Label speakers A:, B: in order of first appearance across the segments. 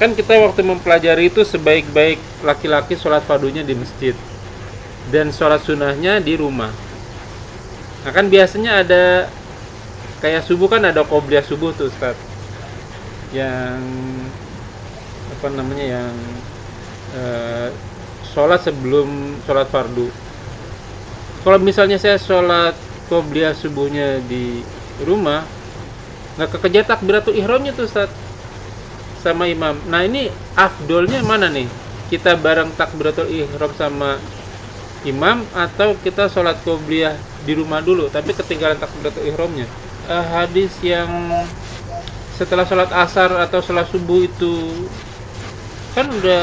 A: kan kita waktu mempelajari itu sebaik-baik laki-laki sholat fardunya di masjid dan sholat sunnahnya di rumah. Nah kan biasanya ada kayak subuh kan ada qobliyah subuh tuh Ustaz, yang apa namanya yang sholat sebelum sholat fardu. Kalau misalnya saya sholat qobliyah subuhnya di rumah, nggak kekejar takbiratul ihramnya tuh Ustaz sama imam. Nah ini afdolnya mana nih? Kita bareng takbiratul ihram sama imam atau kita sholat qobliyah di rumah dulu tapi ketinggalan takbiratul ihramnya? Hadis yang setelah sholat asar atau sholat subuh itu kan udah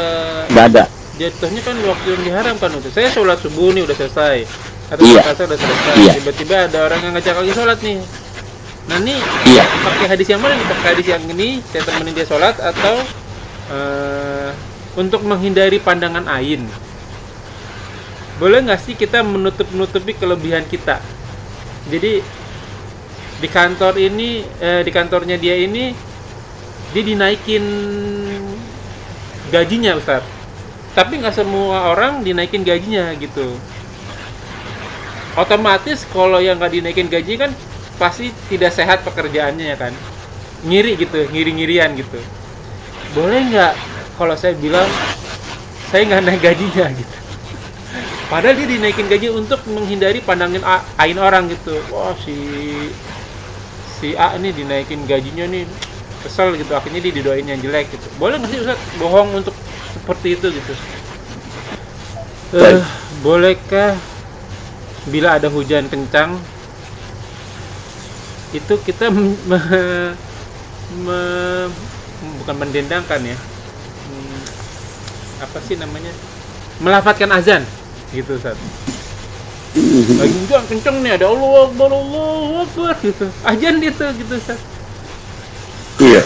B: nggak ada.
A: jatuhnya kan waktu yang diharamkan itu. Saya sholat subuh nih udah selesai atau
B: Iya.
A: sholat asar udah selesai,
B: Iya.
A: tiba-tiba ada orang yang ngajak lagi sholat nih. Nah ini
B: Iya.
A: pakai hadis yang mana nih? Pakai hadis yang ini saya temenin dia sholat atau untuk menghindari pandangan ain? Boleh nggak sih kita menutupi kelebihan kita? Jadi di kantor ini di kantornya dia ini dia dinaikin gajinya Ustaz, tapi nggak semua orang dinaikin gajinya gitu. Otomatis kalau yang nggak dinaikin gaji kan pasti tidak sehat pekerjaannya ya kan, ngiri-ngirian gitu. Boleh nggak kalau saya bilang saya nggak naik gajinya gitu, padahal dia dinaikin gaji untuk menghindari pandangan ain orang gitu. Wah si A ini dinaikin gajinya nih, kesel gitu, akhirnya dia didoain yang jelek gitu. Boleh nggak sih Ustaz bohong untuk seperti itu gitu? Bolehkah bila ada hujan kencang itu kita bukan mendendangkan ya, apa sih namanya, melafadzkan azan gitu Ustaz. Lagi hujan kenceng nih, ada Allahu Akbar gitu, azan gitu Ustaz.
B: Iya.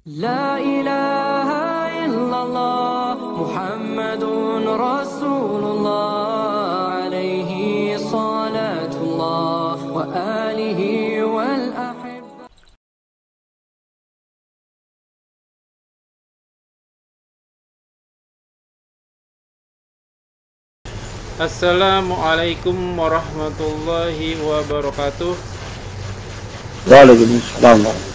C: La ilaha illallah Muhammadun Rasulullah alaihi salatullah wa alihi wal ahibba.
A: Assalamualaikum warahmatullahi wabarakatuh.
B: Waalaikumsalam.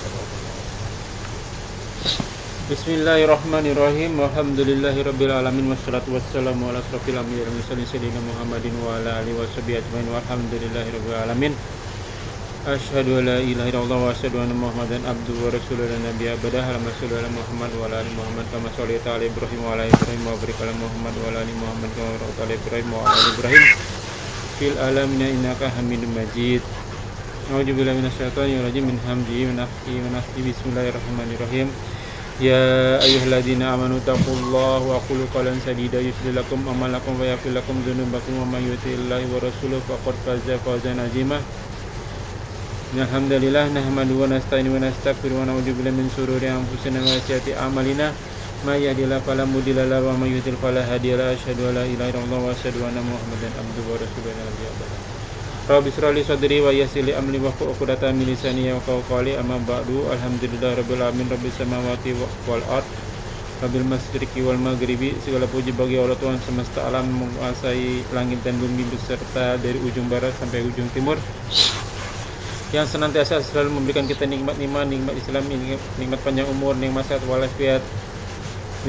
A: Bismillahirrahmanirrahim. Alhamdulillahirabbil alamin wassalatu wassalamu ala asrofil anbiya'i wal mursalin sayyidina Muhammadin wa ala alihi washabihi ajmain walhamdulillahirabbil alamin. Asyhadu an la ilaha illallah wa asyhadu anna Muhammadan abduhu wa rasuluhu la nabiyya ba'dahu. Allahumma shalli ala Muhammad wa ala ali Muhammad kama shallaita ala Ibrahim wa ala Ibrahim wa barik ala Muhammad wa ala ali Muhammad kama barakta ala Ibrahim wa ala ali Ibrahim fil alamin innaka Hamidum Majid. A'udzubillahi minasyaitonir rajim min hamzihi wa nafthihi. Bismillahirrahmanirrahim. Ya ayyuhalladzina amanu taqullaha wa qulu qawlan sadida yuslih lakum a'malakum wa yaghfir lakum dzunubakum wa may yuti'illaha wa rasulahu faqad faza fawzan 'azima. Alhamdulillah nahmaduhu wa nasta'inu wa nastaghfiruh wa na'udzu billahi min shururi anfusina wa sayyiati a'malina may yahdihillahu fala mudilla lahu wa may yudlil fala hadiya lahu. Asyhadu an la ilaha illallah wa asyhadu anna Muhammadan abduhu wa rasuluhu la nabiyya ba'dahu. Rabbi shrah li sadri wa yassir li amri wahlul 'uqdatam min lisani yafqahu qawli. Amma ba'du. Alhamdulillahirabbil alamin rabbil samawati wal ard rabbil masyriqi wal maghribi. Segala puji bagi Allah Tuhan semesta alam, menguasai langit dan bumi beserta dari ujung barat sampai ujung timur, yang senantiasa selalu memberikan kita nikmat iman, nikmat Islam, nikmat panjang umur, nikmat sehat walafiat,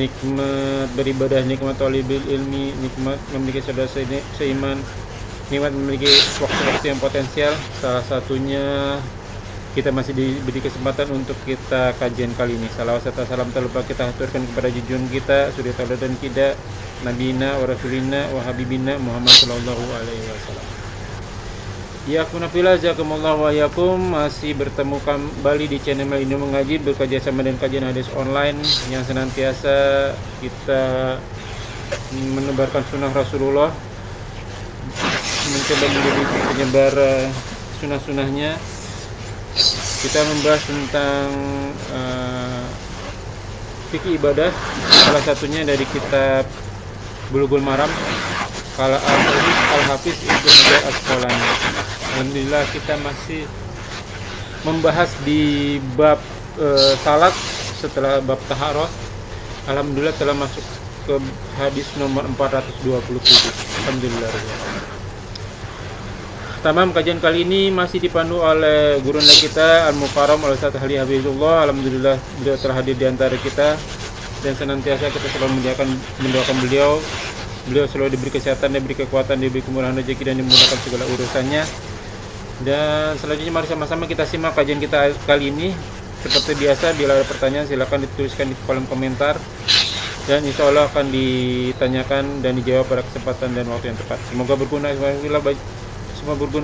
A: nikmat beribadah, nikmat talibul ilmi, nikmat memiliki saudara seiman, nikmat memiliki waktu-waktu yang potensial. Salah satunya kita masih diberi kesempatan untuk kita kajian kali ini. Salawat serta salam tak lupa kita haturkan kepada junjungan kita, suri tauladan kita, nabiyina wa rasulina wa habibina Muhammad sallallahu alaihi wasallam. Ya kunafillah jazakumullah wa yakum. Masih bertemu kembali di channel Indo Mengaji, bekerja sama dengan kajian hadis online yang senantiasa kita menebarkan sunnah Rasulullah, mencoba menjadi penyebar sunnah-sunnahnya. Kita membahas tentang fikih ibadah, salah satunya dari kitab Bulughul Maram Qala Al-Hafiz Ibnu Hajar Asqalani. Alhamdulillah kita masih membahas di bab salat setelah bab taharah. Alhamdulillah telah masuk ke hadis nomor 427. Alhamdulillah. Tamam, kajian kali ini masih dipandu oleh gurunda kita Al-Mukarram Al-Ustaz Ali Habibullah. Alhamdulillah beliau telah hadir di antara kita dan senantiasa kita selalu mendoakan beliau. Beliau selalu diberi kesehatan, diberi kekuatan, diberi kemurahan rezeki dan dimudahkan segala urusannya. Dan selanjutnya mari sama-sama kita simak kajian kita kali ini. Seperti biasa, bila ada pertanyaan silakan dituliskan di kolom komentar dan insya Allah akan ditanyakan dan dijawab pada kesempatan dan waktu yang tepat. Semoga berguna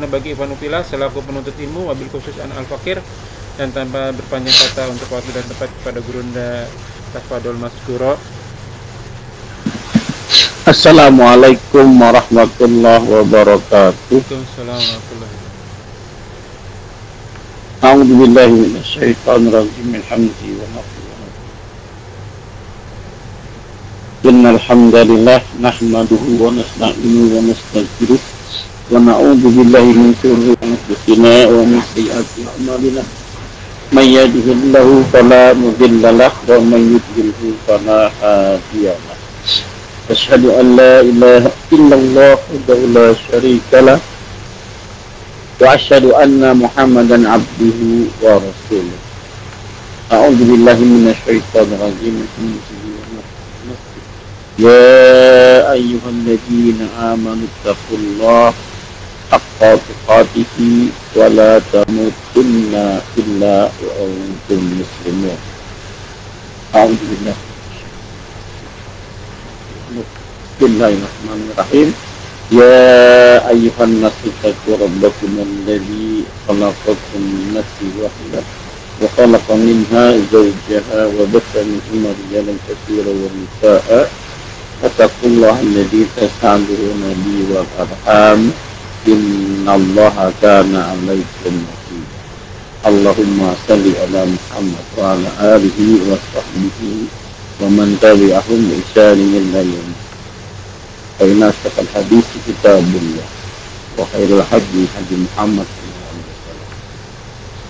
A: bagi Ikhwan Fillah selaku penuntut ilmu, wabil khusus an al-fakir, dan tanpa berpanjang kata untuk waktu dan tempat kepada gurunda tafadhol mazkura.
B: Assalamualaikum warahmatullahi wabarakatuh.
A: Waalaikumsalam warahmatullahi wabarakatuh.
B: A'udzu billahi minasyaitonir rajim. Min hamdihi wa nafthihi wa nafthihi. Innal hamdalillah nahmaduhu wa nasta'inuhu wa nastaghfiruh wa na'udzu billahi min shururi anfusina wa min sayyiati a'malina. May yahdihillahu fala mudilla lahu wa may yudlilhu fala hadiya lahu. Asyhadu an la ilaha illallah wahdahu la syarika lah wa asyhadu anna Muhammadan abduhu wa rasuluh. A'udzu billahi minasyaitonir rajim. Ya ayyuhalladzina amanu taqullaha haqqa tuqatih wa la tamutunna illa wa antum muslimun. A'udzu billahi. Bismillahirrahmanirrahim. Ya ayyuhan nasu taqu rabbakum alladzi khalaqakum min nafsin wahidah wa khalaqa minha zawjaha wa batha minhuma rijalan katsiran wa nisaa'a wattaqullaha alladzi tasaaluna bihi wal arham innallaha kana 'alaykum raqiba. Allahumma shalli ala Muhammad wa ala alihi wa sahbihi wa man tabi'ahum bi ihsanin ila yaumil qiyamah. Aina asqal hadis kitabullah wa khairul hadi hadi Muhammad sallallahu alaihi wasallam.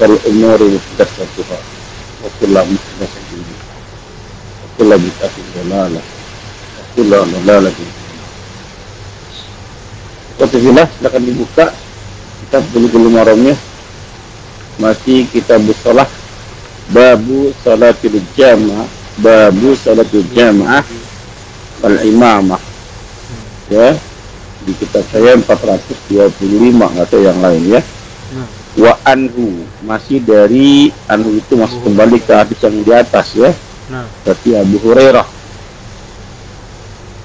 B: Wal umuri muhdatsatuha wa kullu muhdatsatin bid'ah wa kullu bid'atin dhalalah wa kullu dhalalatin. Bismillah, silakan dibuka kitab Bulughul Maramnya. Masih kitab shalah, babu salatul jamaah, babu salatul jamaah wal imamah. Ya, di kitab saya 425, nggak tahu yang lain ya. Wa anhu, masih dari anhu itu masih kembali ke hadis yang di atas ya. Berarti Abu Hurairah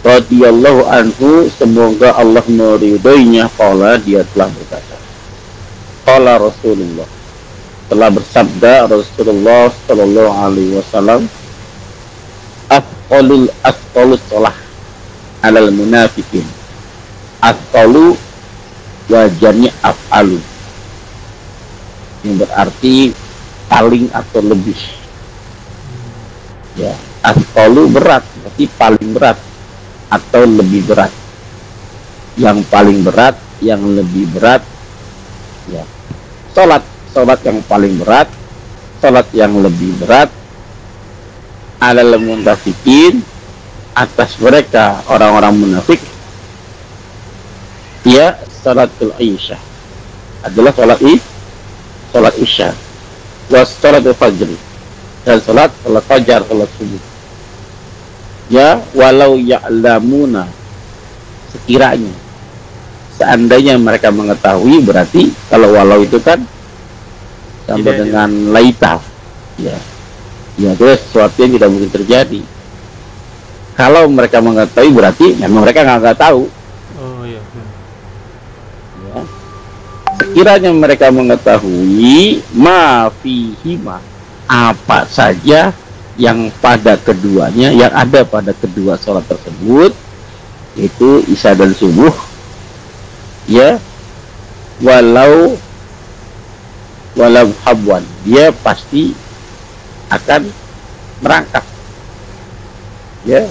B: radhiyallahu anhu, semoga Allah meridhoinya, qala, dia telah berkata, qala Rasulullah, telah bersabda Rasulullah sallallahu alaihi wasallam, afqalus shalah alal munafikin. Afqalu wajarnya af'alu, yang berarti paling atau lebih ya. Afqalu berat, berarti paling berat atau lebih berat, yang paling berat, yang lebih berat ya. Salat yang paling berat, salat yang lebih berat, alal munafikin, atas mereka orang-orang munafik, ya, salatul isya adalah salat isya, was salatul fajr, dan salat fajar, salat subuh ya. Walau ya'lamuna, sekiranya, seandainya mereka mengetahui, berarti kalau walau itu kan sama dengan laita ya, ya, itu sesuatu yang tidak mungkin terjadi. Kalau mereka mengetahui, berarti memang mereka nggak tahu.
A: Oh iya.
B: Ya. Sekiranya mereka mengetahui ma fihima, apa saja yang pada keduanya, yang ada pada kedua sholat tersebut, itu isya dan subuh ya, walau habwan, dia pasti akan merangkak ya.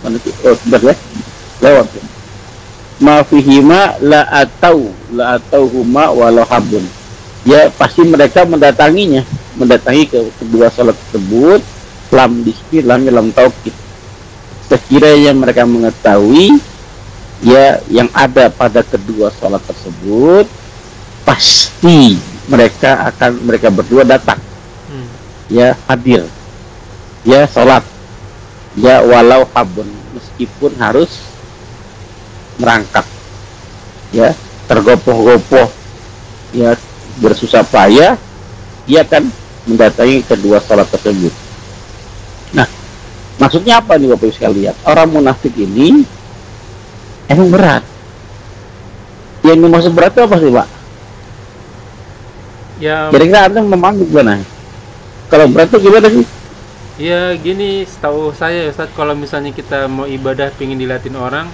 B: Mana sih? Oh, sebentar ya. Lewat ya. Ma fihima la atau huma walau habun. Ya pasti mereka mendatanginya, mendatangi ke kedua salat tersebut. Lam disini lam taukid. Sekiranya mereka mengetahui ya yang ada pada kedua salat tersebut, pasti mereka berdua datang. Ya hadir. Ya salat. Ya walau habun, meskipun harus merangkak, ya tergopoh-gopoh, ya bersusah payah, dia akan mendatangi kedua salat tersebut. Nah, maksudnya apa nih Bapak Ibu sekalian? Orang munafik ini emang berat. Yang dimaksud berat itu apa sih, Pak?
A: Ya,
B: kira-kira Anda memahami gimana? Kalau berat itu gimana sih?
A: ya gini, setahu saya Ustaz, kalau misalnya kita mau ibadah pingin dilihatin orang,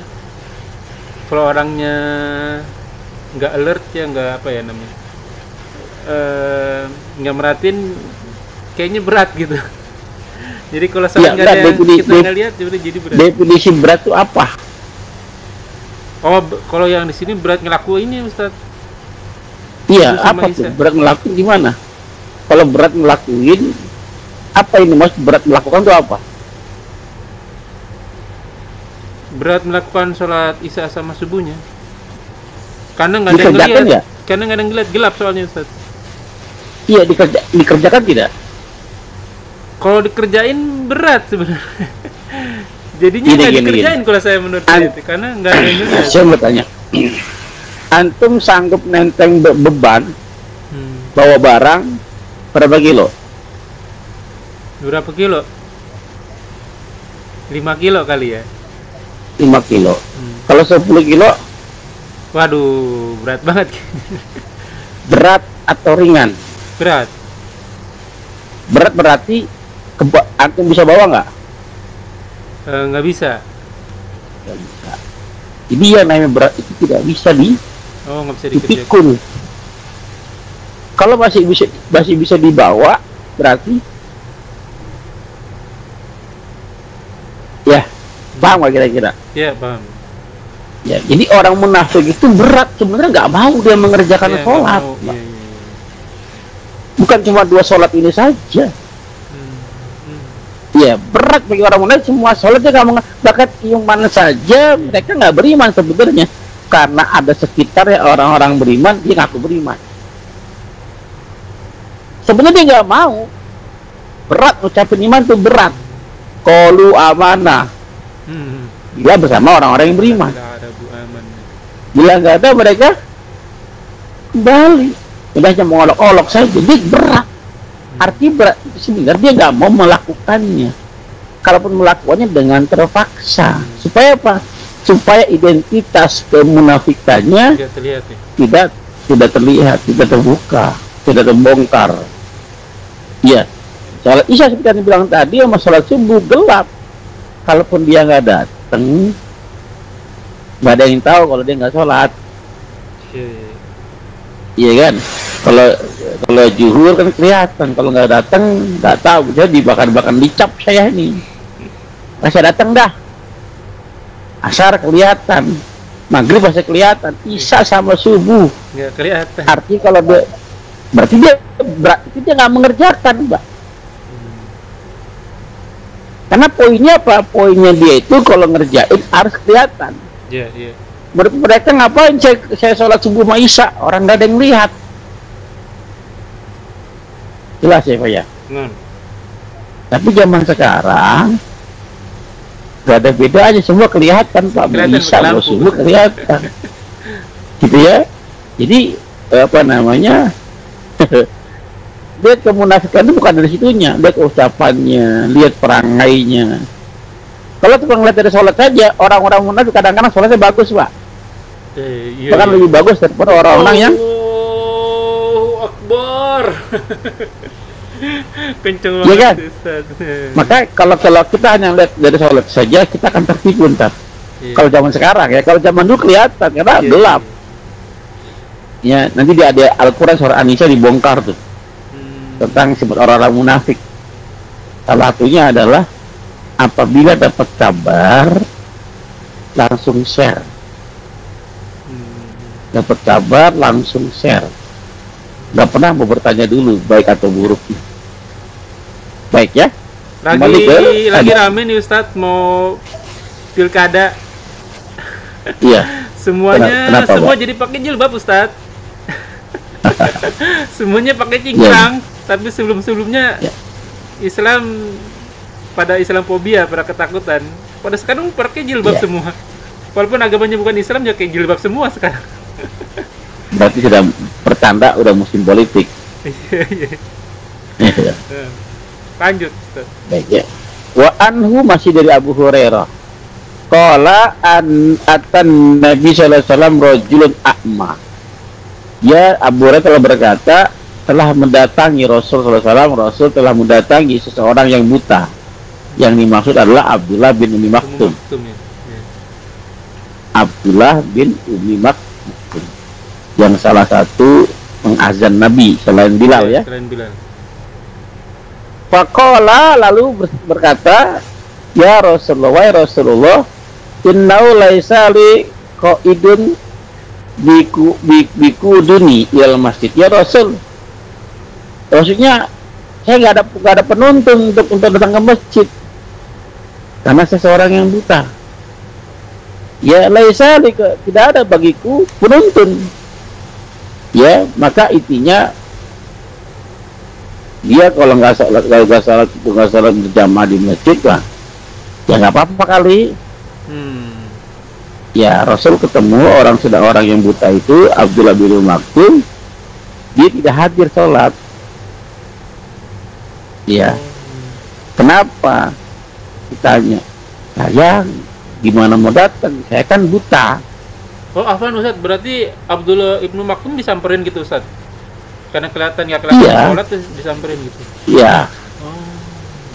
A: kalau orangnya nggak alert ya, nggak apa ya namanya, nggak merhatiin, kayaknya berat gitu. Jadi kalau saya nggak ada yang kita nggak lihat, jadi berat.
B: Definisi berat itu apa?
A: Oh, kalau yang di sini berat ngelakuinnya Ustaz.
B: Iya, apa tuh? Berat ngelakuin gimana? Kalau berat ngelakuin, apa ini maksud berat melakukan itu apa?
A: Berat melakukan sholat isya sama subuhnya. Karena nggak ada yang ngeliat.
B: Ya?
A: Karena nggak ada yang ngeliat, gelap soalnya Ustaz.
B: Iya, dikerjakan tidak?
A: Kalau dikerjain berat sebenarnya. Jadinya nggak dikerjain kalau saya menurut saya itu, karena nggak ada yang ngeliat.
B: Saya mau tanya, antum sanggup nenteng beban bawa barang berapa kilo?
A: Berapa kilo? 5 kilo kali ya?
B: 5 kilo. Kalau 10 kilo?
A: Waduh, berat banget.
B: Berat atau ringan?
A: Berat.
B: Berat berarti antum bisa bawa nggak?
A: Nggak bisa.
B: Nggak bisa. Jadi yang namanya berat itu tidak bisa
A: nggak bisa
B: dipikul. Kalau masih bisa dibawa, berarti ya, paham gak kira-kira?
A: Ya, paham.
B: Ya, jadi orang munafik itu berat, sebenarnya nggak mau dia mengerjakan sholat.
A: Ya.
B: Bukan cuma 2 sholat ini saja. Ya, berat bagi orang munafik, semua sholatnya nggak bahkan yang mana saja mereka nggak beriman sebenarnya, karena ada sekitar ya orang-orang beriman, dia ngaku beriman. Sebenarnya dia nggak mau. Berat ucapin iman itu berat. Qalu amanah. Dia bersama orang-orang yang beriman. Bila nggak ada, mereka kembali. Udah hanya mengolok-olok saja, jadi berat. Arti berat sebenarnya dia nggak mau melakukannya. Kalaupun melakukannya dengan terpaksa. Supaya apa? Supaya identitas kemunafikannya tidak terlihat, tidak terbuka, tidak terbongkar. Iya. Salat isya seperti yang bilang tadi, sama salat subuh gelap. Kalaupun dia nggak datang, nggak ada yang tahu kalau dia nggak sholat. Iya kan? Kalau zuhur kan kelihatan, kalau nggak datang nggak tahu. Jadi bakar-bakar dicap saya ini. Masih datang dah. Asar kelihatan, maghrib masih kelihatan, isya sama subuh
A: nggak kelihatan.
B: Artinya kalau dia berarti dia nggak mengerjakan, Mbak. Karena poinnya apa? Poinnya dia itu kalau ngerjain harus kelihatan.
A: Iya.
B: Mereka ngapain saya sholat subuh sama isya, orang nggak ada yang lihat. Jelas ya Pak ya? Tapi zaman sekarang nggak ada beda aja, semua kelihatan Pak. Isya sama subuh kelihatan. Gitu ya. Jadi apa namanya? Lihat kemunafikan itu bukan dari situnya, lihat ucapannya, lihat perangainya. Kalau tukang lihat dari sholat saja, orang-orang munafik kadang-kadang sholatnya bagus Pak. Bahkan lebih bagus daripada orang-orang yang
A: Akbar. Kenceng
B: banget. Ya kan? Maka kalau kita hanya lihat dari sholat saja, kita akan tertipu ntar. Kalau zaman sekarang ya, kalau zaman dulu kelihatan karena gelap. Ya, nanti dia ada Al-Quran surah An-Nisa dibongkar tuh. Tentang sifat orang-orang munafik. Salah satunya adalah apabila dapat kabar langsung share. Dapat kabar langsung share. Nggak pernah mau bertanya dulu baik atau buruk. Baik ya.
A: Lagi rame nih Ustadz, mau pilkada.
B: Iya.
A: Semuanya
B: Kenapa,
A: semua
B: Pak?
A: jadi pakai jilbab Ustadz. Semuanya pakai cingkrang, tapi sebelumnya
B: Ya.
A: Islam pada Islamophobia, pada ketakutan. Pada sekarang pakai jilbab
B: Ya.
A: semua. Walaupun agamanya bukan Islam, ya kayak jilbab semua sekarang.
B: Berarti sudah pertanda udah musim politik.
A: Iya, iya.
B: Iya.
A: Lanjut Ustaz.
B: Baik ya. Wa anhu masih dari Abu Hurairah. Qala atan Nabi sallallahu alaihi wasallam rajulun a'ma. Ya, Abu Hurairah telah berkata, telah mendatangi Rasul sallallahu alaihi wasallam, Rasul telah mendatangi seseorang yang buta. Yang dimaksud adalah Abdullah bin Umi Maktum.
A: Ya. Ya.
B: Abdullah bin Umi Maktum. Yang salah satu pengazan Nabi selain Bilal ya.
A: Selain Bilal.
B: Faqala lalu berkata, ya Rasulullah, ya Rasulullah, innau laisa li qaidun biku duni il masjid. Ya Rasul, maksudnya saya nggak ada penuntun untuk datang ke masjid karena saya seorang yang buta. Ya laisa li, tidak ada bagiku penuntun. Ya, maka intinya dia kalau nggak salat berjamaah di masjid lah, ya nggak apa-apa kali. Ya, Rasul ketemu orang yang buta itu, Abdullah bin Maktum, dia tidak hadir sholat. Ya, kenapa? Ditanya, saya gimana mau datang? Saya kan buta.
A: Oh, afwan Ustaz, berarti Abdullah ibnu Maktum disamperin gitu Ustaz? Karena nggak kelihatan
B: Iya.
A: sholat terus disamperin gitu.
B: Iya,
A: Oh.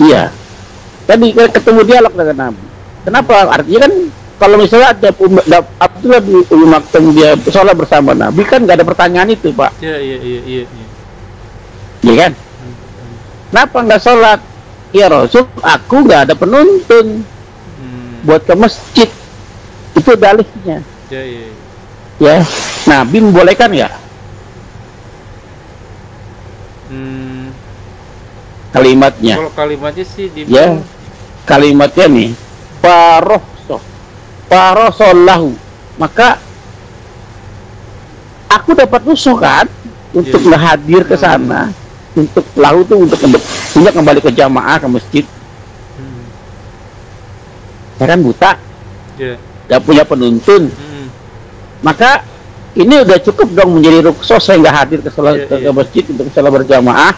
B: iya. Tadi ketemu dialog dengan Nabi. Kenapa? Artinya kan kalau misalnya ada Abdullah bin Maktum dia sholat bersama Nabi, kan nggak ada pertanyaan itu, Pak.
A: Iya.
B: Iya kan? Kenapa nggak sholat? Ya Rasul, aku nggak ada penuntun buat ke masjid. Itu dalihnya.
A: Iya.
B: Ya, Nabi membolehkan ya? Kalimatnya.
A: Kalau kalimatnya sih
B: Ya, kalimatnya nih, parosollahu. Maka aku dapat rusuh kan untuk
A: Iya.
B: nggak hadir ke sana, untuk lahu tuh untuk kembali ke jamaah ke masjid. Saya kan buta,
A: Iya.
B: nggak punya penuntun. Maka ini udah cukup dong menjadi rukhsah saya nggak hadir ke sholat
A: Iya.
B: ke masjid untuk sholat berjamaah.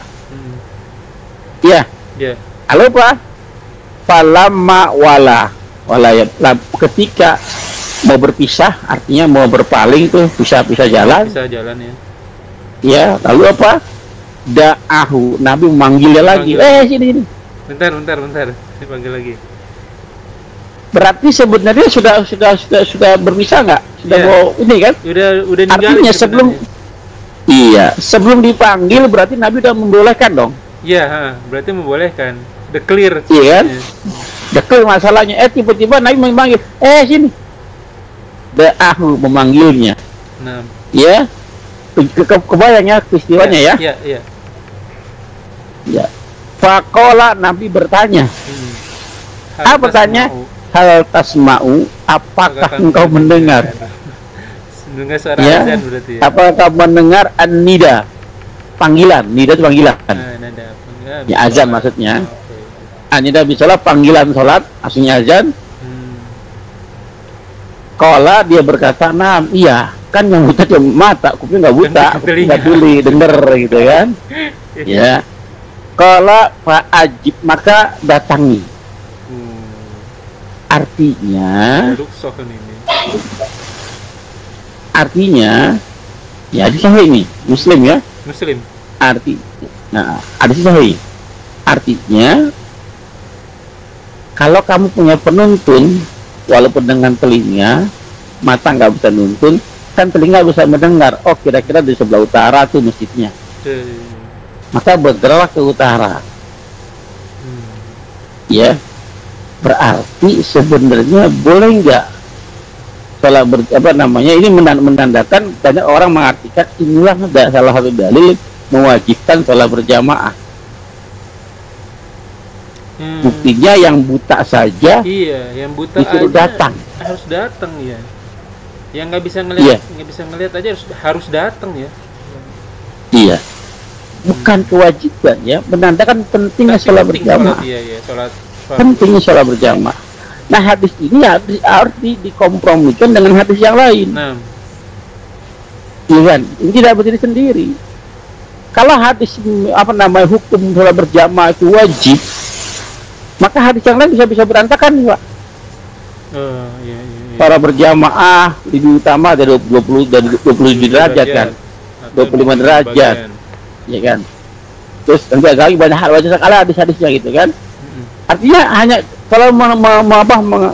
B: Iya.
A: Iya.
B: Lalu apa? Falamma wala ya, ketika mau berpisah, artinya mau berpaling tuh pisah jalan.
A: Bisa jalan ya.
B: Ya, lalu apa? Da'ahu, Nabi memanggilnya lagi. Sini.
A: Bentar. Dipanggil lagi.
B: Berarti sebenarnya sudah berpisah nggak? Sudah
A: Iya.
B: mau ini kan?
A: Udah ninggalin
B: Artinya
A: sebenarnya.
B: sebelum dipanggil berarti Nabi udah membolehkan dong.
A: Iya, berarti membolehkan. The clear.
B: Iya kan?
A: Iya.
B: Dekil masalahnya. Tiba-tiba Nabi memanggil. Sini. Da'ahu, memanggilnya.
A: Nah.
B: Ya. Kebayangnya peristiwanya ya.
A: Iya.
B: Ya. Faqala, Nabi bertanya. Apa bertanya? Hal tasma'u, apakah engkau mendengar?
A: Mendengar suara
B: Ya.
A: azan berarti ya.
B: Apakah mendengar an-nida? Panggilan. Nida itu panggilan.
A: Nada.
B: Ya, azan maksudnya.
A: Oke.
B: An-nida bisalah panggilan sholat, aslinya azan. Qala, dia berkata, "Nam, iya." Kan yang buta cuma mata, kuping nggak buta, kuping nggak tuli, denger gitu kan. Ya. Qala fa'ajib, maka datangi. Artinya ya di sahih ini Muslim ya.
A: Muslim.
B: Ada sahih. Artinya kalau kamu punya penuntun, walaupun dengan telinga, mata nggak bisa nuntun, kan telinga bisa mendengar. Oh, kira-kira di sebelah utara tuh masjidnya. Maka bergerak ke utara. Ya. Berarti sebenarnya boleh nggak sholat ini menandakan banyak orang mengartikan inilah ada salah satu dalil mewajibkan sholat berjamaah. Buktinya yang buta saja,
A: iya, yang buta
B: disuruh
A: aja
B: datang.
A: harus datang ya. Yang nggak bisa ngelihat, nggak bisa ngelihat aja harus datang ya.
B: Iya. Bukan kewajiban ya, menandakan pentingnya sholat berjamaah.
A: Iya, sholat.
B: Pentingnya sholat berjamaah. Nah, hadis ini harus dikompromikan dengan hadis yang lain.
A: Nah,
B: iya kan? Ini tidak berdiri sendiri. Kalau hadis hukum sholat berjamaah itu wajib, maka hadis yang lain bisa berantakan, Pak.
A: Iya.
B: Sholat berjamaah lebih utama dari 20 derajat kan, 25 derajat, ya kan. Terus nanti lagi banyak hal banyak sekali hadis-hadisnya gitu kan. Artinya hanya kalau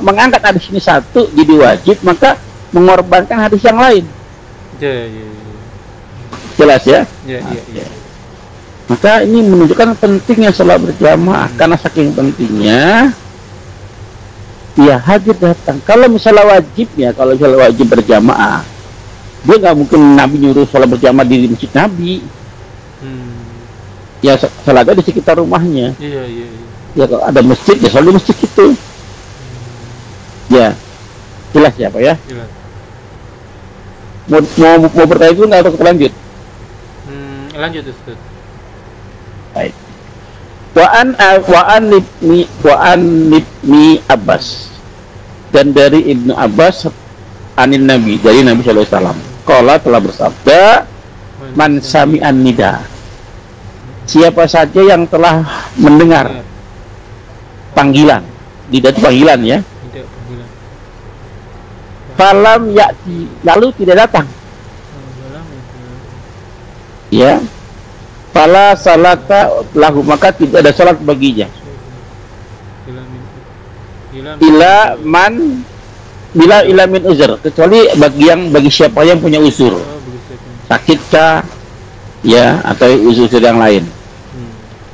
B: mengangkat hadis ini satu jadi wajib, maka mengorbankan hadis yang lain.
A: Iya.
B: Jelas ya?
A: Iya.
B: Maka ini menunjukkan pentingnya sholat berjamaah. Karena saking pentingnya, ya hadir datang. Kalau misalnya wajib berjamaah, dia nggak mungkin Nabi nyuruh sholat berjamaah di masjid Nabi. Ya sholatnya di sekitar rumahnya.
A: Iya.
B: Ya kalau ada masjid ya sholat di masjid itu. Ya jelas ya Pak ya.
A: Jelas.
B: Mau bertanya itu nggak atau kita lanjut?
A: Lanjut Ustaz.
B: Baik. Wa'an ibni Abbas, dan dari Ibnu Abbas anin Nabi, dari Nabi sallallahu alaihi wasallam, qala telah bersabda, man sami'an nida, siapa saja yang telah mendengar panggilan, nida itu panggilan ya, falam ya'ti, lalu tidak datang, ya, fala salata lahu, maka tidak ada salat baginya, bila min uzur, kecuali bagi siapa yang punya uzur, sakitkah ya, atau uzur yang lain.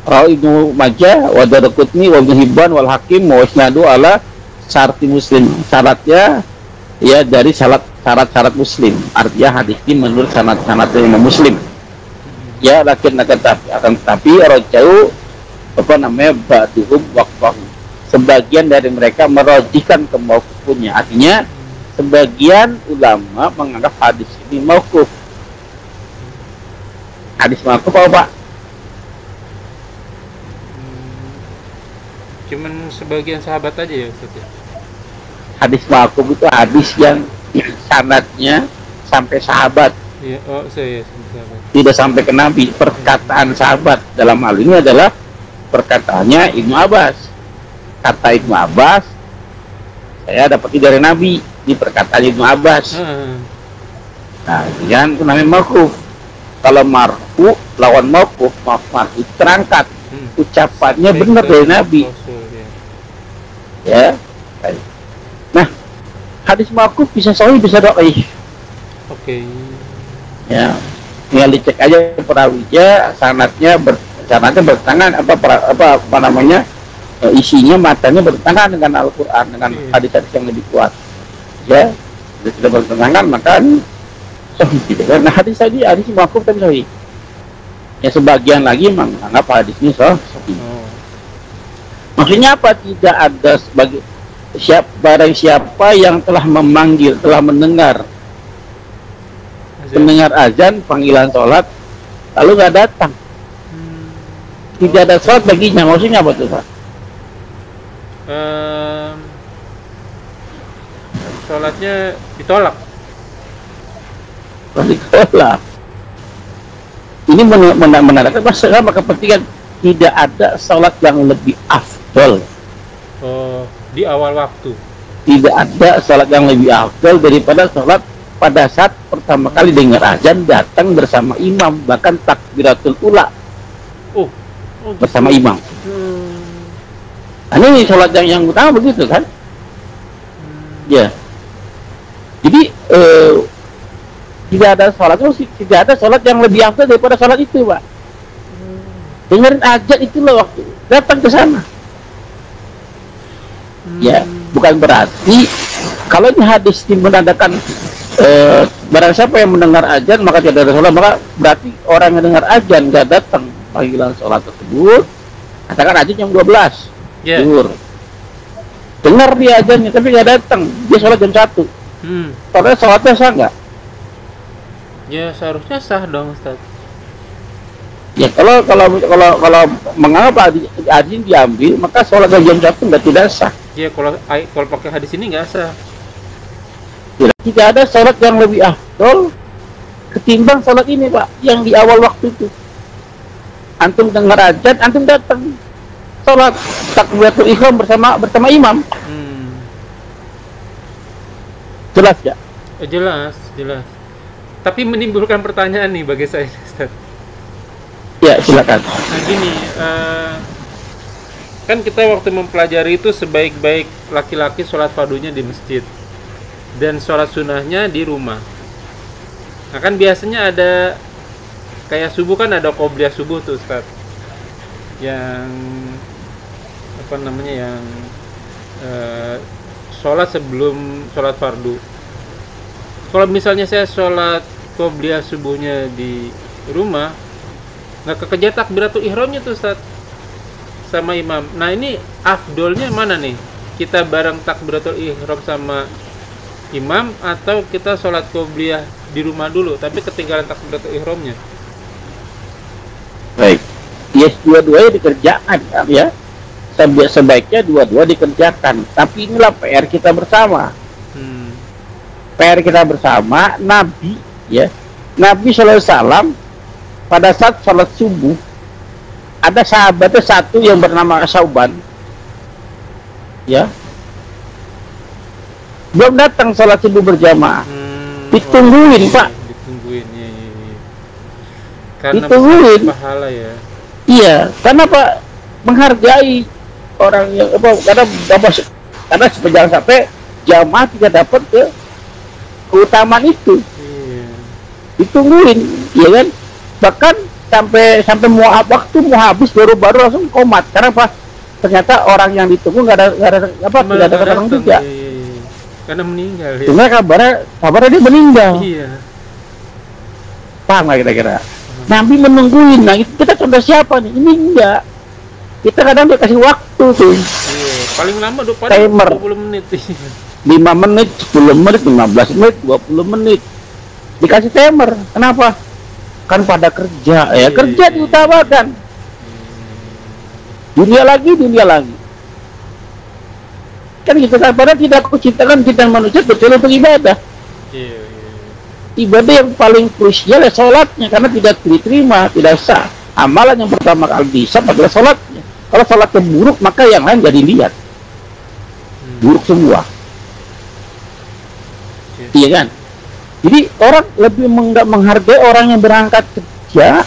B: Rawi Ibnu Majah wa Daraqutni wa Ibnu Hibban wal Hakim wa isnadu ala syarti Muslim, syaratnya ya dari syarat Muslim, artinya hadis ini menurut sanad Imam Muslim. Ya, akan tapi rojau ba'duhum waqfahu, sebagian dari mereka merojihkan ke mauqufnya, artinya sebagian ulama menganggap hadis ini mauquf. Hadis mauquf apa Pak?
A: Cuman sebagian sahabat aja ya Ustaz.
B: Hadis mauquf itu hadis yang sanadnya sampai sahabat.
A: Iya, sahabat.
B: Tidak sampai ke Nabi, perkataan sahabat. Dalam hal ini adalah perkataannya Ibnu Abbas. Kata Ibnu Abbas, saya dapat dari Nabi, di perkataan Ibnu Abbas. Nah, itu namanya mauquf. Kalau marfu lawan mauquf, marfu terangkat, ucapannya benar dari Nabi. Ya. Nah, hadis mauquf bisa sahih, bisa dhaif. Oke. Ya, tinggal dicek aja perawinya, sanadnya bertentangan isinya, matanya bertentangan dengan Al-Quran, dengan hadis-hadis yang lebih kuat. Ya, tidak bertentangan maka sahih gitu kan. Nah, hadis mauquf tapi sahih. Ya, sebagian lagi menganggap hadis ini sahih. Maksudnya apa? Tidak ada barang siapa yang telah memanggil, telah mendengar azan, panggilan sholat, lalu nggak datang, tidak ada sholat baginya. Maksudnya apa tuh Pak?
A: Sholatnya ditolak.
B: Ini menandakan bahwa kepentingan tidak ada sholat yang lebih afdol.
A: Di awal waktu
B: tidak ada sholat yang lebih afdol daripada sholat pada saat pertama kali dengar azan, datang bersama imam, bahkan takbiratul ula bersama imam. Nah, ini sholat yang utama begitu kan? Ya. Jadi tidak ada sholat yang lebih afdal daripada sholat itu, Pak. Dengerin azan itulah waktu, datang ke sana. Ya, bukan berarti kalau ini hadis ini menandakan barang siapa yang mendengar azan maka tidak ada sholat, maka berarti orang yang dengar azan nggak datang panggilan sholat tersebut. Katakan azan jam 12 zuhur, dengar dia azannya tapi nggak datang, dia sholat jam 1. Padahal sholatnya sah nggak?
A: Ya seharusnya sah dong, Ustaz.
B: Ya kalau menganggap azan diambil maka sholat jam 1 nggak tidak sah.
A: Ya kalau pakai hadis ini nggak sah.
B: Tidak ada sholat yang lebih afdol ketimbang sholat ini, Pak, yang di awal waktu itu. Antum dengar azan, antum datang sholat takbiratul ihram bersama imam. Jelas ya?
A: Jelas. Tapi menimbulkan pertanyaan nih bagi saya, Ustaz.
B: Ya, silakan.
A: Nah gini, kan kita waktu mempelajari itu sebaik-baik laki-laki sholat fardunya di masjid dan sholat sunnahnya di rumah. Nah kan biasanya ada kayak subuh, kan ada qobliyah subuh tuh, Ustaz, yang yang sholat sebelum sholat fardu. Kalau misalnya saya sholat qobliyah subuhnya di rumah, nggak kekejar takbiratul ihramnya tuh, Ustaz, sama imam. Nah ini afdolnya mana nih? Kita bareng takbiratul ihram sama imam, atau kita sholat qobliyah di rumah dulu tapi ketinggalan takbiratul ihramnya?
B: Baik, yes, dua-duanya dikerjakan ya. Sebaiknya dua-dua dikerjakan. Tapi inilah PR kita bersama. PR kita bersama. Nabi Sallallahu Alaihi Wasallam pada saat sholat subuh, ada sahabatnya satu yang bernama Sauban, ya, belum datang sholat subuh berjamaah. Ditungguin, Pak.
A: Ditungguin, ya. Karena
B: ditungguin
A: pahala ya.
B: Iya, karena Pak menghargai orang yang karena jangan sampai jamaah tidak dapat keutamaan itu.
A: Iya.
B: Ditungguin, ya kan? Bahkan sampai mau waktu mau habis baru langsung komat. Karena apa? Ternyata orang yang ditunggu tidak ada datang juga.
A: Iya. Karena meninggal ya.
B: Cuma kabarnya dia meninggal.
A: Iya.
B: Paham nggak kira-kira? Nabi menungguin. Nah itu kita contoh siapa nih? Ini enggak. Kita kadang dia kasih waktu tuh.
A: Iya. Paling lama
B: timer
A: 20 menit.
B: 5 menit, 10 menit, 15 menit, 20 menit. Dikasih timer. Kenapa? Kan pada kerja ya. Kerja diutamakan. Dunia lagi. Kan gitu kan, padahal tidak aku ciptakan kita manusia kecuali untuk ibadah.
A: Iya.
B: Ibadah yang paling krusial ya sholatnya, karena tidak diterima, tidak sah. Amalan yang pertama kali bisa adalah sholatnya. Kalau sholatnya buruk maka yang lain jadi lihat buruk semua. Iya kan? Jadi orang lebih menghargai orang yang berangkat kerja.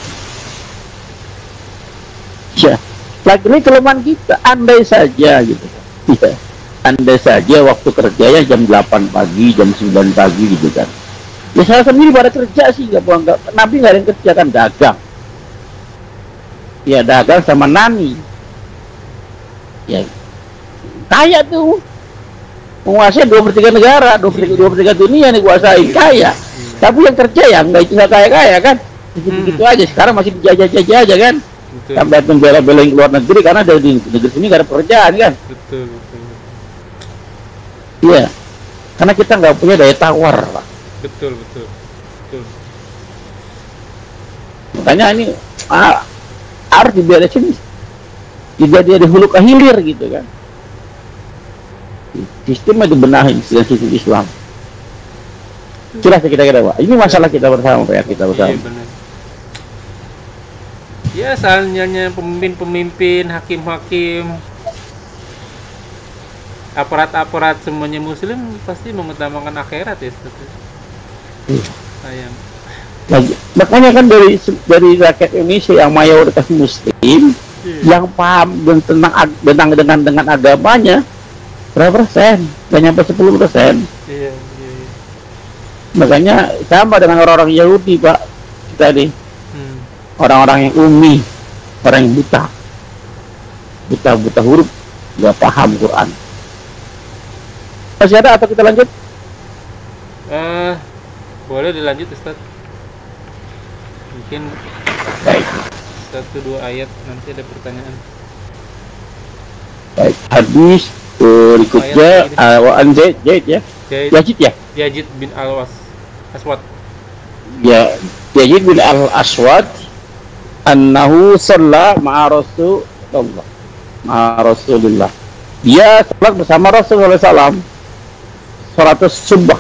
B: Ya, lagi-lagi kelemahan kita, andai saja gitu. Iya. Andai saja waktu kerjanya jam 8 pagi, jam 9 pagi gitu kan. Ya saya sendiri pada kerja sih, Nabi nggak ada yang kerja, kan dagang. Ya dagang sama nani. Ya kaya tuh. Menguasai 2/3 negara, 2/3 dunia nih kuasain, kaya. Tapi yang kerja ya nggak kaya kan. Gitu aja. Sekarang masih dijajah-jajah aja kan. Betul. Sampai membela-belain luar negeri karena dari negeri sini nggak ada pekerjaan kan. Betul. Iya, karena kita nggak punya daya tawar, Pak. Betul. Makanya ini harus diberesin, tidak dia di hulu ke hilir gitu kan. Sistemnya dibenahi dengan sistem Islam. Jelas kita Pak. Ini masalah kita bersama, Pak, kita bersama. Iya, benar.
A: Ya, soalnya pemimpin-pemimpin, hakim-hakim, aparat-aparat semuanya muslim pasti mengutamakan akhirat ya, sayang.
B: Makanya kan dari rakyat Indonesia yang mayoritas muslim, yang paham dengan agamanya berapa persen? Gak nyampe 10%. Iya. Makanya sama dengan orang-orang Yahudi, Pak, kita nih. Orang-orang yang ummi, orang yang buta huruf, nggak paham Quran. Masih ada atau kita lanjut?
A: Boleh dilanjut Ustaz. Mungkin
B: Baik.
A: 1-2 ayat nanti ada pertanyaan.
B: Baik. Hadis berikutnya An Zaid ya. Yazid ya.
A: Yazid bin Aswad.
B: Ya, Yazid bin Al-Aswad annahu shalla ma'a Rasulullah. Dia salat bersama Rasulullah SAW. Salat subuh.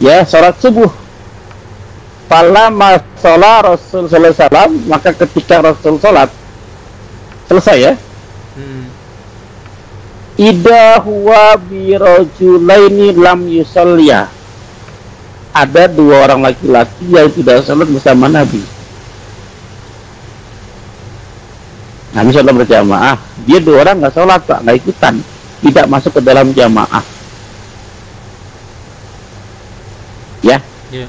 B: Ya, salat subuh. Falamma shalla Rasulullah SAW, maka ketika Rasul salat selesai ya. Ida huwa bi rajulaini lam yusalliya. Ada 2 orang laki-laki yang tidak salat bersama Nabi. Nabi salat berjamaah, dia 2 orang nggak salat Pak, nggak ikutan, tidak masuk ke dalam jamaah. Ya,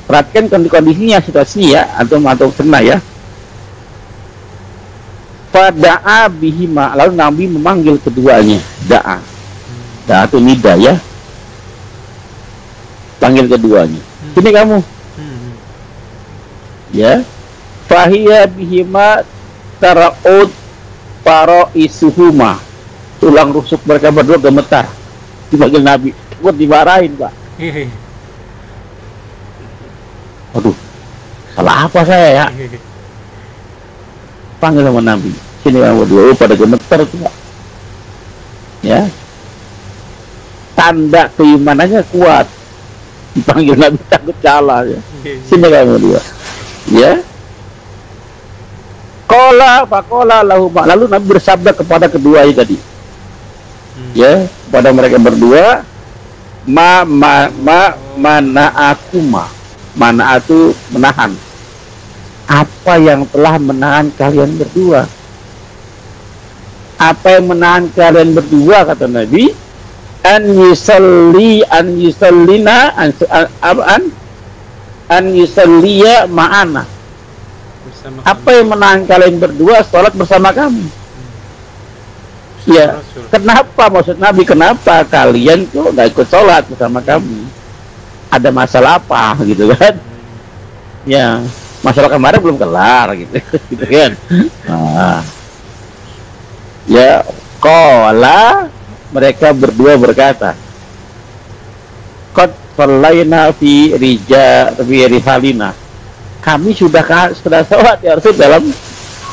B: perhatikan kondisinya, situasinya ya, atau kena ya. Fada'a bihima, lalu Nabi memanggil keduanya. Da'a itu nida ya, panggil keduanya. Sini kamu. Ya, fahiya bihima tara'ud isuhuma, tulang rusuk mereka berdua gemetar. Dipanggil Nabi, buat dimarahin Pak. Aduh, salah apa saya ya? Panggil sama Nabi, sini kamu berdua, pada gemetar itu Pak. Ya, tanda keimanannya kuat. Dipanggil Nabi takut salah ya. Sini kamu berdua. Ya. Faqala lahuma, lalu Nabi bersabda kepada keduanya tadi. Ya, kepada mereka berdua, mana'akuma. Mana'atu menahan. Apa yang telah menahan kalian berdua? Apa yang menahan kalian berdua, kata Nabi? An yusalliya ma'ana. Apa yang menahan kalian berdua sholat bersama kami? Ya, kenapa maksud Nabi? Kenapa kalian tuh nggak ikut sholat bersama kami? Ada masalah apa gitu kan? Ya, masalah kemarin belum kelar gitu, gitu kan? Nah, ya, qala, mereka berdua berkata, qad shallaina fi rihalina. Kami sudah sholat ya Rasul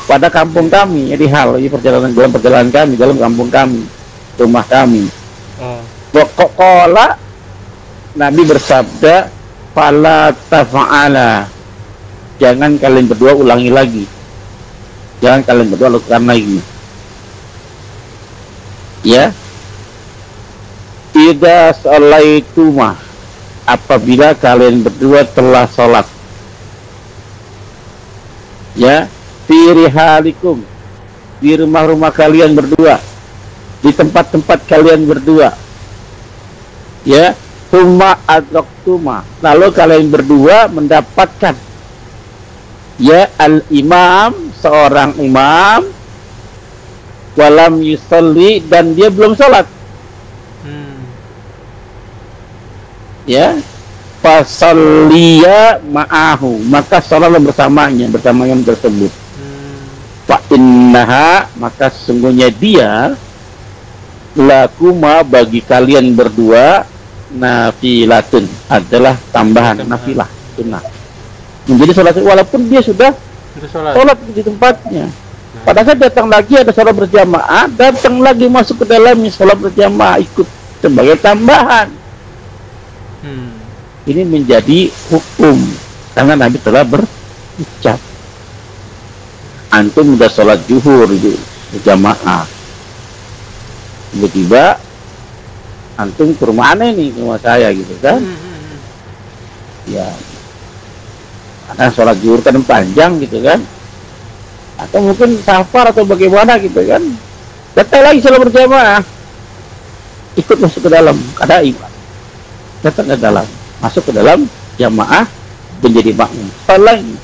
B: pada kampung kami, rihal, dalam perjalanan kami, dalam kampung kami, rumah kami. Qala, Nabi bersabda, fala tafa'ala, jangan kalian berdua ulangi lagi, jangan kalian berdua lakukan lagi. Ya, idza shalaituma, apabila kalian berdua telah sholat. Ya, fi rihalikum, di rumah-rumah kalian berdua, di tempat-tempat kalian berdua. Ya, summa adraktuma, lalu kalian berdua mendapatkan ya al-imam, seorang imam, walam yusalli, dan dia belum sholat. Ya, fasalliya ma'ahu, maka sholatlah bersamanya, bersama yang tersebut. Fa innaha, maka sesungguhnya dia, lakuma, bagi kalian berdua, nafilatun, adalah tambahan, nafilah, sunnah. Menjadi sholat, walaupun dia sudah sholat di tempatnya. Pada saat datang lagi ada sholat berjamaah, datang lagi masuk ke dalamnya sholat berjamaah, ikut sebagai tambahan. Ini menjadi hukum karena Nabi telah berucap, antum udah sholat zuhur itu berjamaah, tiba-tiba antum ke rumah aneh nih, ke rumah saya gitu kan. Ya, karena sholat zuhur kan panjang gitu kan, atau mungkin safar atau bagaimana gitu kan, datang lagi sholat berjamaah, ikut masuk ke dalam, ada iman, datang ke dalam, masuk ke dalam jamaah, menjadi makmum, sholat lagi.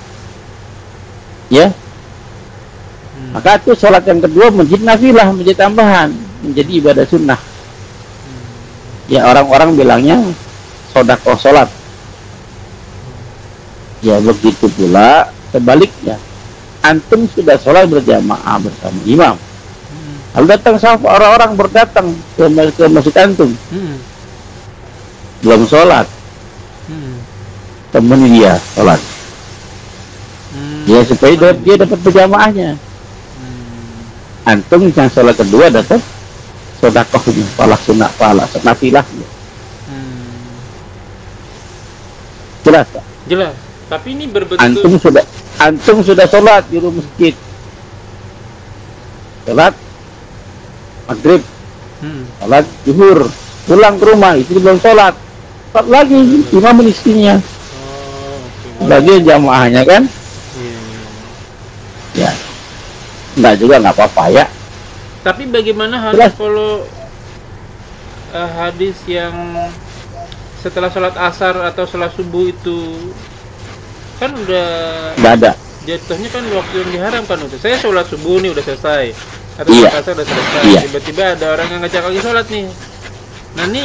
B: Ya, maka itu sholat yang kedua menjadi nafilah, menjadi tambahan, menjadi ibadah sunnah. Ya orang-orang bilangnya sedekah sholat. Ya begitu pula sebaliknya. Antum sudah sholat berjamaah bersama imam. Lalu datang sama orang-orang berdatang ke masjid antum. Belum sholat. Temani dia sholat. Ya supaya dia dapat berjamaahnya. Antum yang sholat kedua dapat sedekahnya, pahala sunafilahnya. Jelas tak?
A: Jelas. Tapi ini berbentuk
B: antum sudah sholat di rumah masjid. Sholat maghrib, sholat zuhur, pulang ke rumah, itu belum sholat. Sholat lagi, imam istrinya. Lagi jamaahnya kan? Ya. Enggak juga, nggak apa-apa ya.
A: Tapi bagaimana halnya kalau hadis yang setelah sholat asar atau sholat subuh itu kan udah
B: nggak ada.
A: Jatuhnya kan waktu yang diharamkan itu. Saya sholat subuh nih udah selesai atau sholat asar udah selesai. Tiba-tiba ada orang yang ngajak lagi sholat nih. Nah ini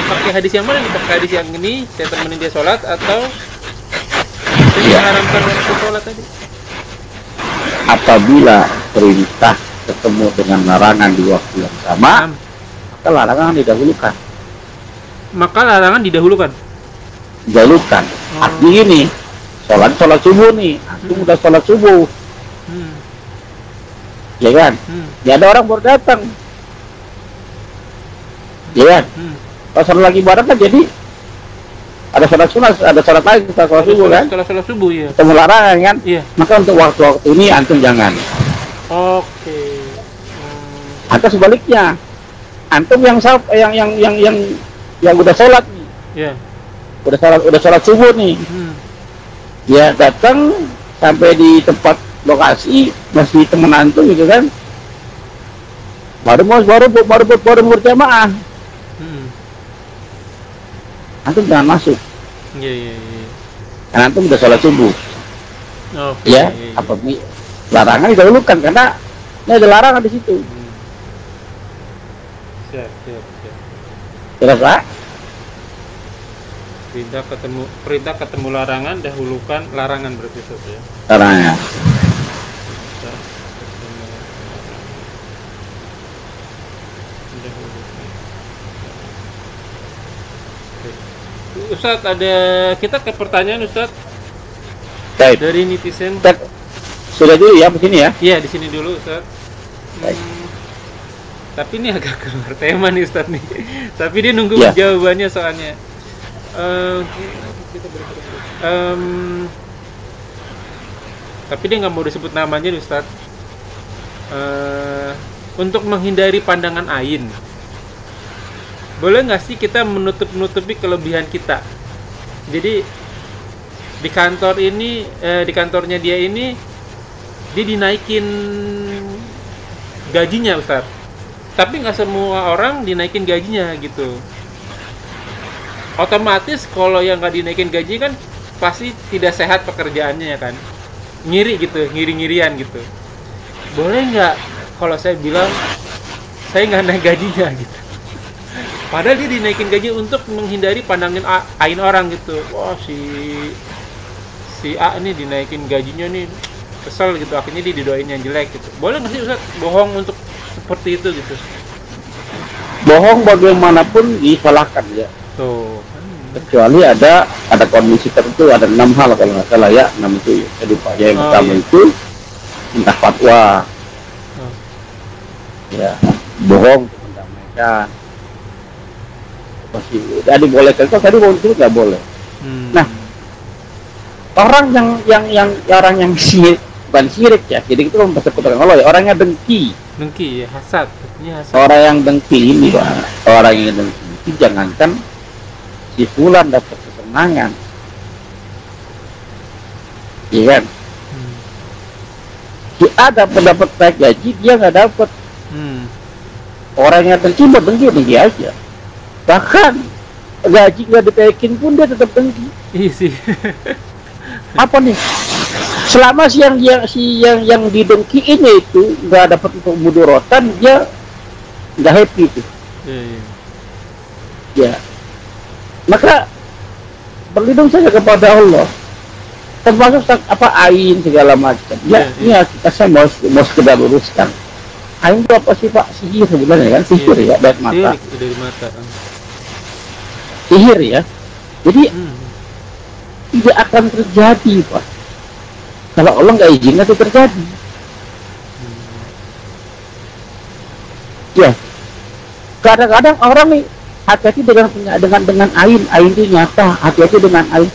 A: pakai hadis yang mana nih? Pakai hadis yang ini saya temenin dia sholat atau saya diharamkan waktu sholat tadi?
B: Apabila perintah ketemu dengan larangan di waktu yang sama, maka larangan didahulukan. Didahulukan. Artinya ini, sholat subuh nih, antum udah sholat subuh, ya kan? Ya ada orang baru datang, ya kan? Kalau sholat lagi bareng kan jadi ada sholat sunat, ada sholat lagi setelah sholat subuh kan?
A: Setelah sholat subuh ya.
B: Ketemu larangan kan? Iya. Maka untuk waktu-waktu ini antum jangan.
A: Oke.
B: Atau sebaliknya, antum yang udah sholat nih, udah sholat subuh nih, ya datang sampai di tempat lokasi masih temen antum gitu kan, baru berjamaah, antum jangan masuk, karena antum udah sholat subuh, apabila larangan didahulukan karena ini ada larangan di situ.
A: Siap.
B: Jelas Pak?
A: Perintah ketemu larangan, dahulukan larangan berarti itu ya.
B: Larangan.
A: Ustaz, ada kita ke pertanyaan Ustaz.
B: Baik.
A: Dari netizen.
B: Sudah dulu ya, begini ya?
A: Iya, di sini dulu Ustaz. Tapi ini agak keluar tema nih Ustaz nih. Tapi dia nunggu jawabannya soalnya. Tapi dia nggak mau disebut namanya nih Ustaz. Untuk menghindari pandangan ain, boleh nggak sih kita menutupi kelebihan kita? Jadi di kantor ini, di kantornya dia dinaikin gajinya Ustaz. Tapi nggak semua orang dinaikin gajinya gitu. Otomatis kalau yang nggak dinaikin gaji kan pasti tidak sehat pekerjaannya ya kan. Ngiri gitu, ngiri-ngirian gitu. Boleh nggak kalau saya bilang saya nggak naik gajinya gitu. Padahal dia dinaikin gaji untuk menghindari pandangan ain orang gitu. Wah si A nih dinaikin gajinya nih, kesel gitu, akhirnya dia didoain yang jelek gitu. Boleh nggak sih Ustaz bohong untuk seperti itu gitu?
B: Bohong bagaimanapun disalahkan ya.
A: Tuh.
B: Kecuali ada kondisi tertentu, ada 6 hal kalau nggak salah ya, 6 itu ya. Jadi yang pertama itu entah fatwa, ya bohong untuk mendamaikan, masih udah dibolehkan. Kalau tadi bohong itu nggak boleh. Nah, orang yang syirik, bukan syirik ya, jadi itu mempersekutukan Allah ya, orangnya dengki ya, hasad. Orang yang dengki ini Pak, orang yang dengki jangankan si fulan dapat kesenangan, iya kan? Dia ada pendapat naik gaji, dia nggak dapat. Orang yang dengki aja, bahkan gaji nggak ditaikin pun dia tetap dengki.
A: Iya sih.
B: Apa nih? Selama si yang didengkiinnya itu nggak dapat untuk mudorotan, dia nggak happy itu. Ya, maka berlindung saja kepada Allah, termasuk apa ain segala macam. Ya, ini saya mau sekedar luruskan. Ain itu apa sih Pak? Sihir sebenarnya kan, sihir ya, dari mata.
A: Dari mata.
B: Sihir ya. Jadi tidak akan terjadi Pak. Kalau Allah nggak izinkan itu terjadi. Ya, kadang-kadang orang nih hati-hati dengan ain itu nyata, hati-hati dengan ain.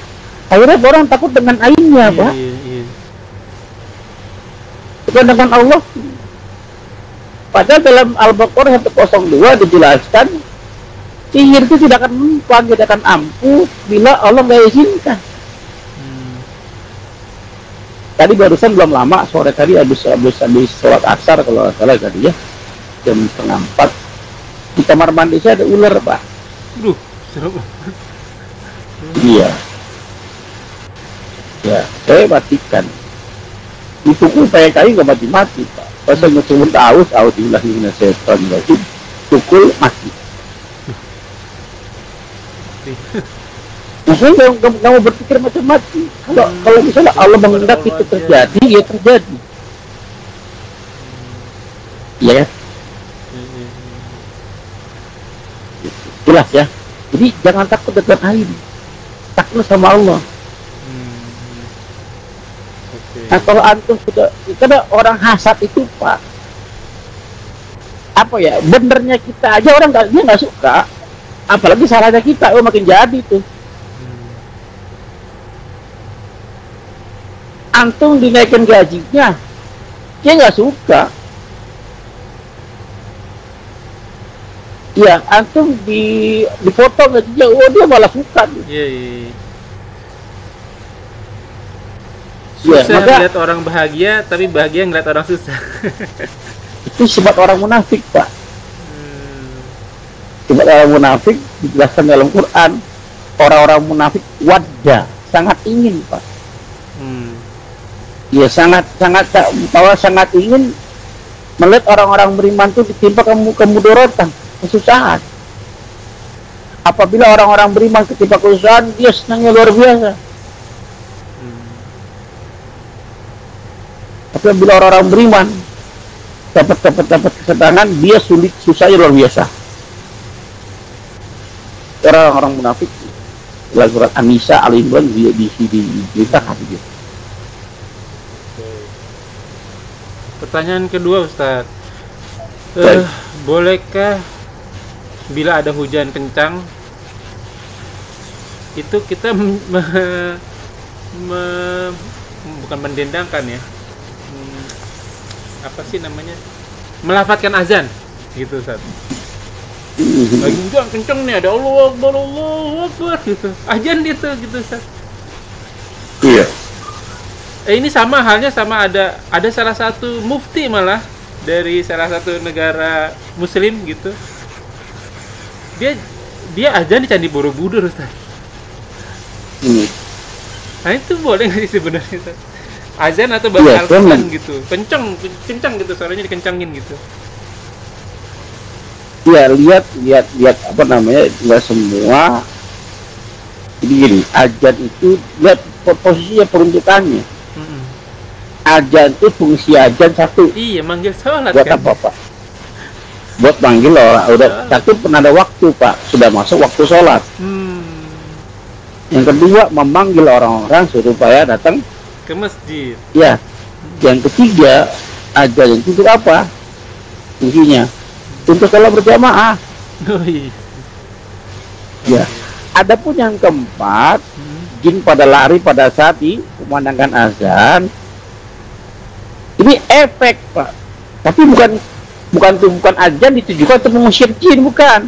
B: Akhirnya orang takut dengan ainnya, Pak. Bukan dengan Allah. Padahal dalam Al-Baqarah 102 dijelaskan sihir itu tidak akan mempan, tidak akan ampuh bila Allah nggak izinkan. Tadi barusan belum lama sore tadi habis sholat asar kalau nggak salah tadi ya, jam 3:30 di kamar mandi saya ada ular Pak.
A: Serem.
B: Iya. Ya, saya matikan. Dipukul pakai kayu nggak mati Pak. Pas saya ngecumun auzubillahi minasyaitonir rajim, pukul mati. Maksudnya nggak mau berpikir macam-macam. Kalau misalnya Allah menghendaki itu terjadi, ya terjadi. Iya ya. Jelas ya. Jadi jangan takut dengan ain, takut sama Allah. Nah kalau antum sudah, karena orang hasad itu Pak, apa ya, benernya kita aja orang dia nggak suka, apalagi salahnya kita, makin jadi tuh. Antum dinaikin gajinya, dia nggak suka. Ya, antum dipotong gajinya, dia malah suka.
A: Iya.
B: Ya,
A: Susah lihat orang bahagia, tapi bahagia ngeliat orang susah.
B: Itu sifat orang munafik, Pak. Sifat orang munafik dijelaskan dalam Quran. Orang-orang munafik wadda, sangat ingin, Pak. Ya, sangat ingin melihat orang-orang beriman itu ditimpa kemudorotan, kesusahan. Apabila orang-orang beriman ketimpa kesusahan, dia senangnya luar biasa. Tapi bila orang-orang beriman dapat kesenangan, dia susahnya luar biasa. Orang-orang munafik dalam surat An-Nisa Al-Imran dia diceritakan gitu.
A: Pertanyaan kedua Ustaz, bolehkah bila ada hujan kencang itu kita bukan mendendangkan ya, apa sih namanya, melafadzkan azan gitu Ustaz? Lagi hujan kencang nih, ada Allahu Akbar gitu, azan gitu Ustaz.
B: Iya.
A: Ini sama halnya sama ada salah satu mufti malah dari salah satu negara muslim gitu. Dia azan di Candi Borobudur Ustaz. Nah itu boleh nggak sih sebenarnya Ustaz? Azan atau baca Al-Quran gitu, kencang gitu, suaranya dikencangin gitu.
B: Ya, lihat apa namanya, nggak semua. Jadi gini, azan itu lihat posisinya, peruntukannya. Azan itu fungsi azan satu.
A: Iya, manggil sholat
B: buat
A: kan?
B: Apa Pak? Buat manggil orang. Udah satu penanda waktu Pak, sudah masuk waktu sholat. Yang kedua memanggil orang-orang supaya datang
A: ke masjid.
B: Ya. Yang ketiga, azan itu untuk apa? Fungsinya untuk sholat berjamaah. Ya. Adapun yang keempat, jin pada lari pada saat dikumandangkan azan. Ini efek Pak, tapi bukan azan ditujukan untuk mengusir jin, bukan.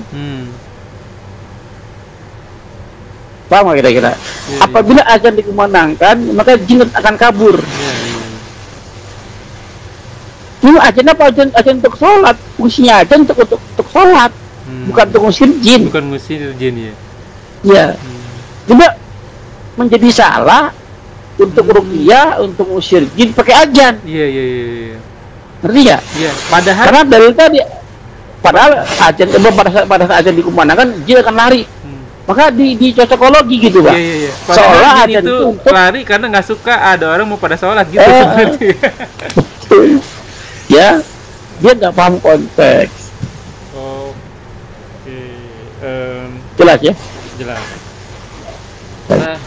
B: Paham kira-kira? Apabila azan dikumandangkan, maka jin akan kabur. Ini azan apa? Azan untuk sholat, fungsinya azan untuk sholat, bukan untuk mengusir jin.
A: Bukan mengusir jin ya.
B: Ya, juga menjadi salah untuk ruqyah, untuk mengusir jin pakai azan.
A: Iya.
B: Ngerti ya?
A: Iya. Padahal
B: karena dalil tadi Padahal pada saat azan dikumandangkan dia akan lari. Maka di cocokologi gitu, Pak.
A: Iya.
B: Seolah
A: Padahal
B: azan
A: itu
B: untuk
A: lari karena nggak suka ada orang mau pada sholat gitu seperti.
B: ya, dia nggak paham konteks.
A: Oke.
B: Jelas ya?
A: Jelas. Nah,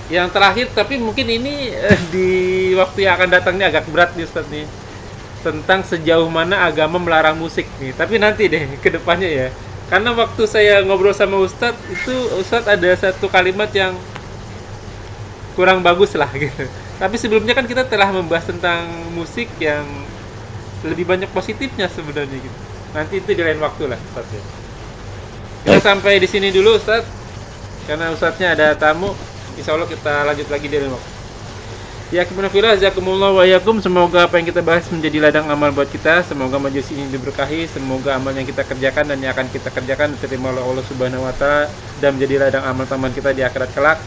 A: yang terakhir tapi mungkin ini di waktu yang akan datang ini agak berat nih Ustadz nih. Tentang sejauh mana agama melarang musik nih. Tapi nanti deh ke depannya ya. Karena waktu saya ngobrol sama Ustadz itu Ustadz ada satu kalimat yang kurang bagus lah gitu. Tapi sebelumnya kan kita telah membahas tentang musik yang lebih banyak positifnya sebenarnya gitu. Nanti itu di lain waktu lah Ustadz ya. Kita sampai di sini dulu Ustadz. Karena Ustadznya ada tamu. Insya Allah kita lanjut lagi di lain waktu. Ya, kemudian jazakumullah wa yakum. Semoga apa yang kita bahas menjadi ladang amal buat kita. Semoga majelis ini diberkahi. Semoga amal yang kita kerjakan dan yang akan kita kerjakan diterima oleh Allah Subhanahu wa taala dan menjadi ladang amal taman kita di akhirat kelak.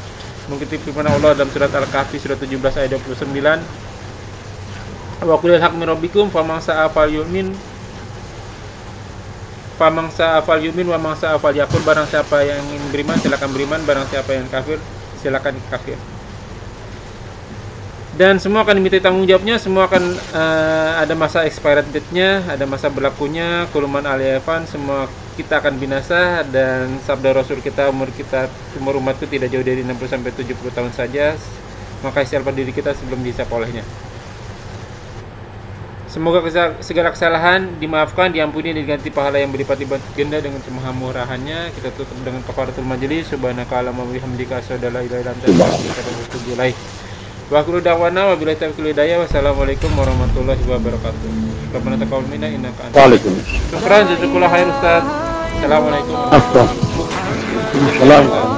A: Mengikuti firman Allah dalam surat Al-Kahfi surat 17 ayat 29. Wa qulil haq min rabbikum faman sa'a falyu'min wa man sa'a falyakfur. Barang siapa yang ingin beriman silakan beriman, barang siapa yang kafir silakan kafir. Dan semua akan diminta tanggung jawabnya, semua akan ada masa expired date-nya, ada masa berlakunya, kuluman aliyafan, semua kita akan binasa. Dan sabda Rasul kita, umur umatku tidak jauh dari 60 sampai 70 tahun saja, maka siapa diri kita sebelum dihisab olehnya. Semoga segala kesalahan dimaafkan, diampuni, dan diganti pahala yang berlipat-lipat ganda dengan kemahamurahannya. Kita tutup dengan kafaratul majelis. Subhanakallahumma wa bihamdika asyhadu an la ilaha illa anta astaghfiruka wa atubu ilaik. Wa akhiru da'wana wa billahi taufiq wal hidayah. Wassalamualaikum warahmatullahi wabarakatuh. Rabbana taqabbal minna innaka antas.
B: Waalaikumsalam.
A: Syukran jazakallahu khair Ustaz. Assalamualaikum.
B: Assalamualaikum.